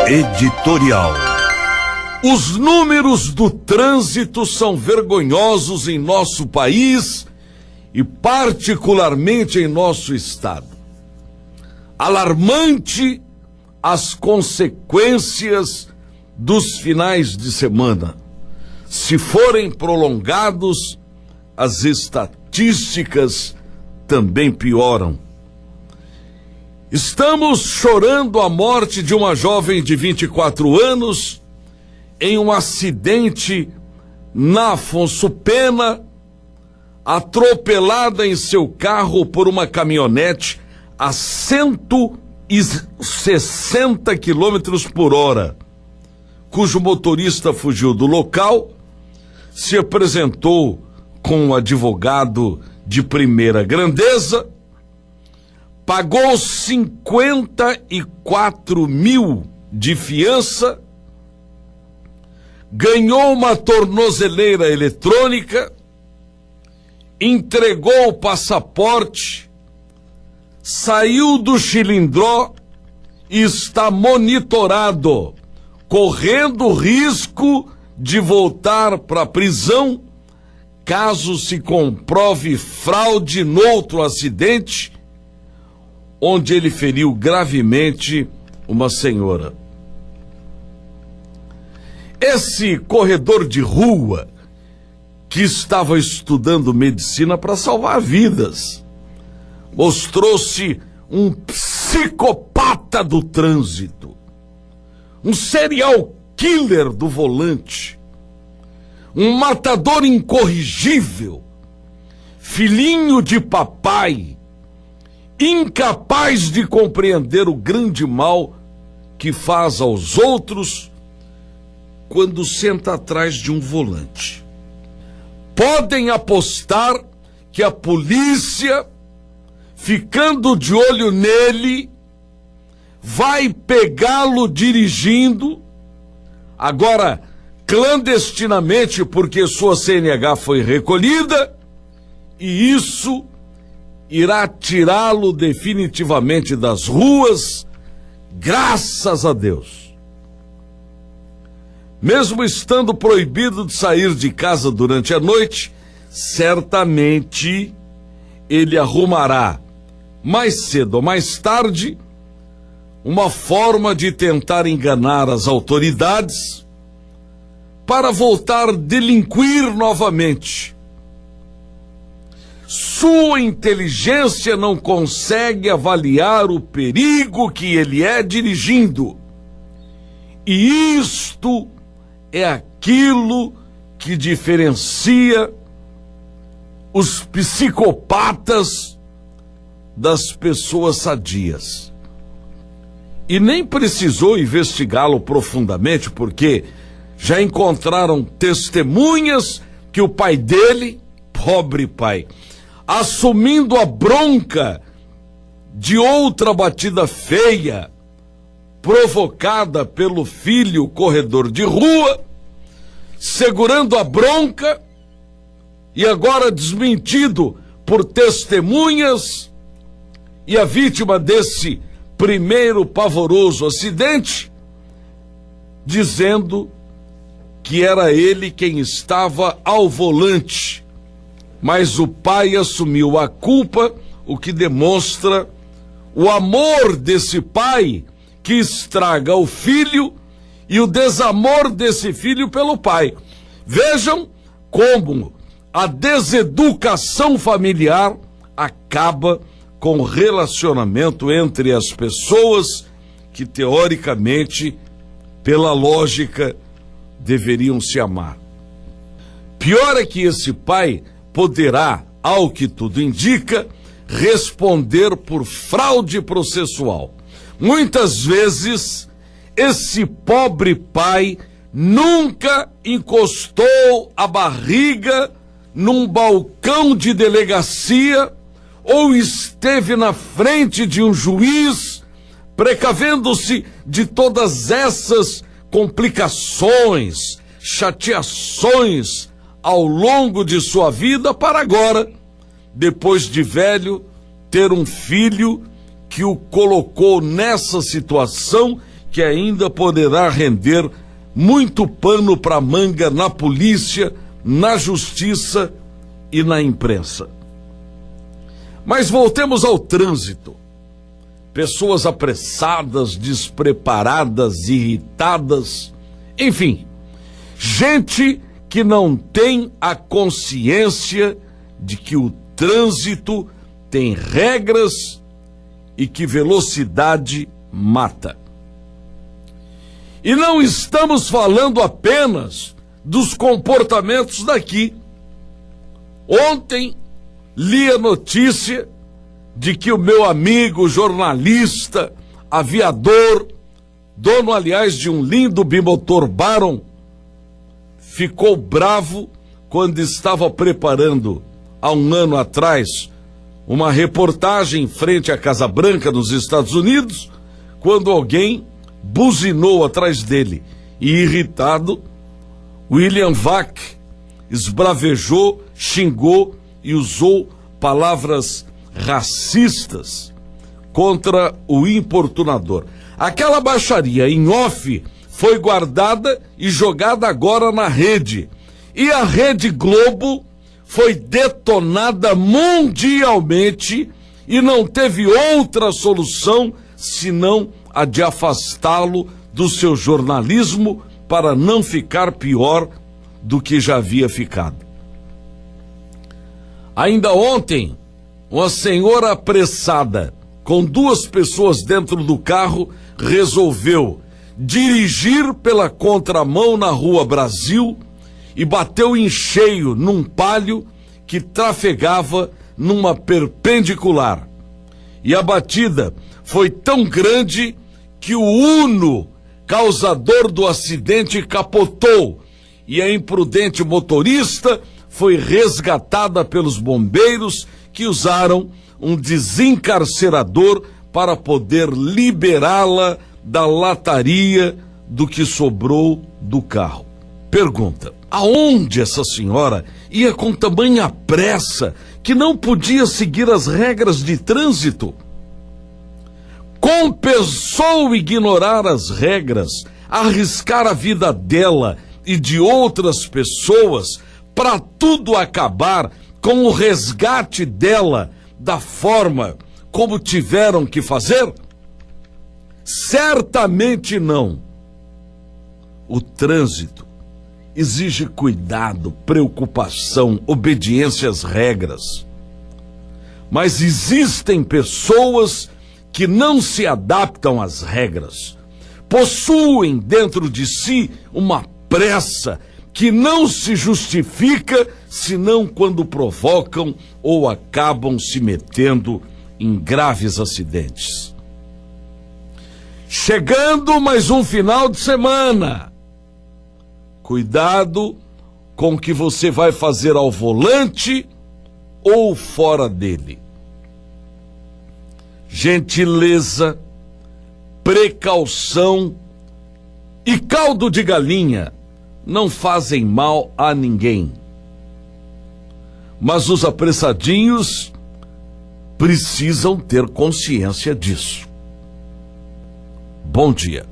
Editorial. Os números do trânsito são vergonhosos em nosso país e particularmente em nosso estado. Alarmante as consequências dos finais de semana. Se forem prolongados, as estatísticas também pioram. Estamos chorando a morte de uma jovem de 24 anos em um acidente na Afonso Pena, atropelada em seu carro por uma caminhonete a 160 quilômetros por hora, cujo motorista fugiu do local, se apresentou com um advogado de primeira grandeza, pagou 54 mil de fiança, ganhou uma tornozeleira eletrônica, entregou o passaporte, saiu do Chilindró e está monitorado, correndo risco de voltar para a prisão caso se comprove fraude noutro acidente onde ele feriu gravemente uma senhora. Esse corredor de rua que estava estudando medicina para salvar vidas mostrou-se um psicopata do trânsito, um serial killer do volante, um matador incorrigível, filhinho de papai, incapaz de compreender o grande mal que faz aos outros quando senta atrás de um volante. Podem apostar que a polícia, ficando de olho nele, vai pegá-lo dirigindo, agora clandestinamente, porque sua CNH foi recolhida, e isso irá tirá-lo definitivamente das ruas, graças a Deus. Mesmo estando proibido de sair de casa durante a noite, certamente ele arrumará, mais cedo ou mais tarde, uma forma de tentar enganar as autoridades para voltar a delinquir novamente. Sua inteligência não consegue avaliar o perigo que ele é dirigindo. E isto é aquilo que diferencia os psicopatas das pessoas sadias. E nem precisou investigá-lo profundamente, porque já encontraram testemunhas que o pai dele, pobre pai, assumindo a bronca de outra batida feia provocada pelo filho corredor de rua, segurando a bronca e agora desmentido por testemunhas, e a vítima desse primeiro pavoroso acidente dizendo que era ele quem estava ao volante, mas o pai assumiu a culpa, o que demonstra o amor desse pai que estraga o filho e o desamor desse filho pelo pai. Vejam como a deseducação familiar acaba com o relacionamento entre as pessoas que, teoricamente, pela lógica, deveriam se amar. Pior é que esse pai poderá, ao que tudo indica, responder por fraude processual. Muitas vezes, esse pobre pai nunca encostou a barriga num balcão de delegacia ou esteve na frente de um juiz, precavendo-se de todas essas complicações, chateações ao longo de sua vida, para agora, depois de velho, ter um filho que o colocou nessa situação que ainda poderá render muito pano para manga na polícia, na justiça e na imprensa. Mas voltemos ao trânsito. Pessoas apressadas, despreparadas, irritadas, enfim, gente que não tem a consciência de que o trânsito tem regras e que velocidade mata. E não estamos falando apenas dos comportamentos daqui. Ontem li a notícia de que o meu amigo jornalista, aviador, dono, aliás, de um lindo bimotor Baron, ficou bravo quando estava preparando, há um ano atrás, uma reportagem em frente à Casa Branca nos Estados Unidos, quando alguém buzinou atrás dele. E, irritado, William Vac esbravejou, xingou e usou palavras racistas contra o importunador. Aquela baixaria em off foi guardada e jogada agora na rede. E a Rede Globo foi detonada mundialmente e não teve outra solução senão a de afastá-lo do seu jornalismo para não ficar pior do que já havia ficado. Ainda ontem, uma senhora apressada, com 2 pessoas dentro do carro, resolveu dirigir pela contramão na Rua Brasil e bateu em cheio num Palio que trafegava numa perpendicular. E a batida foi tão grande que o Uno, causador do acidente, capotou e a imprudente motorista foi resgatada pelos bombeiros, que usaram um desencarcerador para poder liberá-la da lataria do que sobrou do carro. Pergunta: aonde essa senhora ia com tamanha pressa que não podia seguir as regras de trânsito? Compensou ignorar as regras, arriscar a vida dela e de outras pessoas para tudo acabar com o resgate dela da forma como tiveram que fazer? Certamente não. O trânsito exige cuidado, preocupação, obediência às regras. Mas existem pessoas que não se adaptam às regras, possuem dentro de si uma pressa que não se justifica senão quando provocam ou acabam se metendo em graves acidentes. Chegando mais um final de semana. Cuidado com o que você vai fazer ao volante ou fora dele. Gentileza, precaução e caldo de galinha não fazem mal a ninguém. Mas os apressadinhos precisam ter consciência disso. Bom dia.